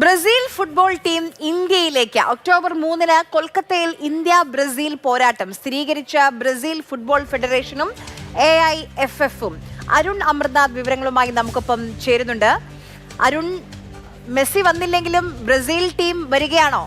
Brazil football team ഇന്ത്യയിലേക്ക് October 3 കൊൽക്കത്തയിൽ India Brazil പോരാട്ടം സ്ഥിരീകരിച്ച ബ്രസീൽ ഫുട്ബോൾ ഫെഡറേഷനും AIFF-ഉം. അരുൺ അമൃതനാഥ് വിവരങ്ങളുമായി നമുക്കൊപ്പം ചേരുന്നുണ്ട്. അരുൺ, മെസ്സി വന്നില്ലെങ്കിലും ബ്രസീൽ ടീം വരികയാണോ?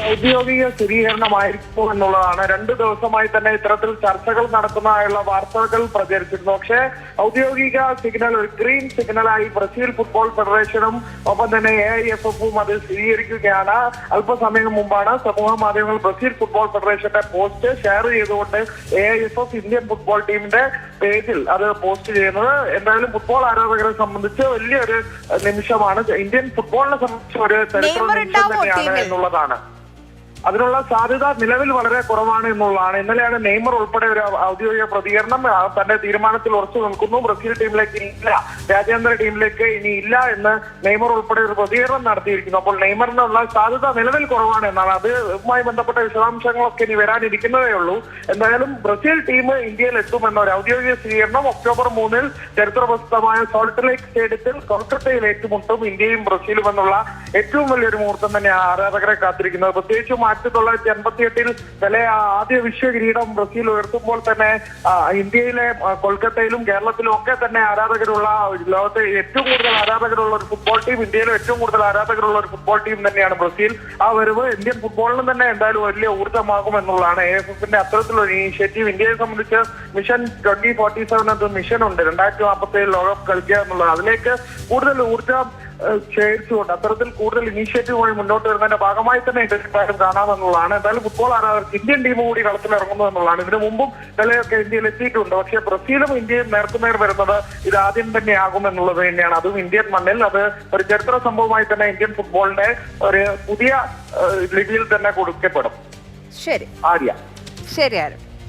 ഔദ്യോഗിക സ്ഥിരീകരണമായിരിക്കും എന്നുള്ളതാണ്. 2 ദിവസമായി തന്നെ ഇത്തരത്തിൽ ചർച്ചകൾ നടക്കുന്നതായുള്ള വാർത്തകൾ പ്രചരിച്ചിരുന്നു. പക്ഷേ ഔദ്യോഗിക സിഗ്നൽ, ഒരു ഗ്രീൻ സിഗ്നലായി ബ്രസീൽ ഫുട്ബോൾ ഫെഡറേഷനും ഒപ്പം തന്നെ AIFF-ഉം അത് സ്ഥിരീകരിക്കുകയാണ്. അല്പസമയം മുമ്പാണ് സമൂഹ മാധ്യമങ്ങൾ ബ്രസീൽ ഫുട്ബോൾ ഫെഡറേഷന്റെ പോസ്റ്റ് ഷെയർ ചെയ്തുകൊണ്ട് AIFF ഇന്ത്യൻ ഫുട്ബോൾ ടീമിന്റെ പേജിൽ അത് പോസ്റ്റ് ചെയ്യുന്നത്. എന്തായാലും ഫുട്ബോൾ ആരാധകരെ സംബന്ധിച്ച് വലിയൊരു നിമിഷമാണ്. ഇന്ത്യൻ ഫുട്ബോളിനെ സംബന്ധിച്ച് ഒരു ചരിത്ര നിമിഷം തന്നെയാണ് എന്നുള്ളതാണ്. അതിനുള്ള സാധ്യത നിലവിൽ വളരെ കുറവാണ് എന്നുള്ളതാണ്. ഇന്നലെയാണ് നെയ്മർ ഉൾപ്പെടെ ഒരു ഔദ്യോഗിക പ്രതികരണം തന്റെ തീരുമാനത്തിൽ ഉറച്ചു നിൽക്കുന്നു. ബ്രസീൽ ടീമിലേക്ക് ഇല്ല, രാജ്യാന്തര ടീമിലേക്ക് ഇനി ഇല്ല എന്ന് നെയ്മർ ഉൾപ്പെടെ ഒരു പ്രതികരണം നടത്തിയിരിക്കുന്നു. അപ്പോൾ നെയ്മറിനുള്ള സാധ്യത നിലവിൽ കുറവാണ് എന്നാണ്. അതുമായി ബന്ധപ്പെട്ട വിശദാംശങ്ങളൊക്കെ ഇനി വരാനിരിക്കുന്നതേ ഉള്ളൂ. എന്തായാലും ബ്രസീൽ ടീം ഇന്ത്യയിൽ എത്തുമെന്ന ഒരു ഔദ്യോഗിക സ്ഥിരീകരണം ഒക്ടോബർ 3 ചരിത്രപ്രസിദ്ധമായ സോൾട്ട് ലേക്ക് സ്റ്റേഡിയത്തിൽ കൊൽക്കത്തയിൽ ഏറ്റുമുട്ടും ഇന്ത്യയും ബ്രസീലും എന്നുള്ള ഏറ്റവും വലിയൊരു മുഹൂർത്തം തന്നെ ആരാധകരെ കാത്തിരിക്കുന്നത്. പ്രത്യേകിച്ചും 1988 പെലെ ആദ്യ വിശ്വകിരീടം ബ്രസീൽ ഉയർത്തുമ്പോൾ തന്നെ ഇന്ത്യയിലെ കൊൽക്കത്തയിലും കേരളത്തിലും ഒക്കെ തന്നെ ആരാധകരുള്ള, ലോകത്തെ ഏറ്റവും കൂടുതൽ ആരാധകരുള്ള ഒരു ഫുട്ബോൾ ടീം, ഇന്ത്യയിലെ ഏറ്റവും കൂടുതൽ ആരാധകരുള്ള ഒരു ഫുട്ബോൾ ടീം തന്നെയാണ് ബ്രസീൽ. ആ വരവ് ഇന്ത്യൻ ഫുട്ബോളിനും തന്നെ എന്തായാലും വലിയ ഊർജ്ജമാകും എന്നുള്ളതാണ്. AIFF-ന്റെ അത്തരത്തിലൊരു ഇനീഷ്യേറ്റീവ്. ഇന്ത്യയെ സംബന്ധിച്ച് മിഷൻ 2047 എന്ന മിഷൻ ഉണ്ട്, 2047 ലോകകപ്പ് കളിക്കുക എന്നുള്ളത്. അതിലേക്ക് കൂടുതൽ ഊർജ്ജം ക്ഷയിച്ചുകൊണ്ട് അത്തരത്തിൽ കൂടുതൽ ഇനീഷ്യേറ്റീവുമായി മുന്നോട്ട് വരുന്നതിന്റെ ഭാഗമായി തന്നെ ഇതെന്തായാലും കാണാമെന്നുള്ളതാണ്. എന്തായാലും ഫുട്ബോൾ ആരാധകർക്ക് ഇന്ത്യൻ ടീം കൂടി കളത്തിലിറങ്ങുന്നു എന്നുള്ളതാണ്. ഇതിനു മുമ്പും പെലെയൊക്കെ ഇന്ത്യയിൽ എത്തിയിട്ടുണ്ട്. പക്ഷേ ബ്രസീലും ഇന്ത്യയും നേർക്കുനേർ വരുന്നത് ഇത് ആദ്യം തന്നെയാകും എന്നുള്ളത് തന്നെയാണ്. അതും ഇന്ത്യൻ മണ്ണിൽ. അത് ഒരു ചരിത്ര സംഭവമായി തന്നെ ഇന്ത്യൻ ഫുട്ബോളിന്റെ ഒരു പുതിയ ലിപിയിൽ തന്നെ കൊടുക്കപ്പെടും. ശരി ആര്യ. ശരി ആരും.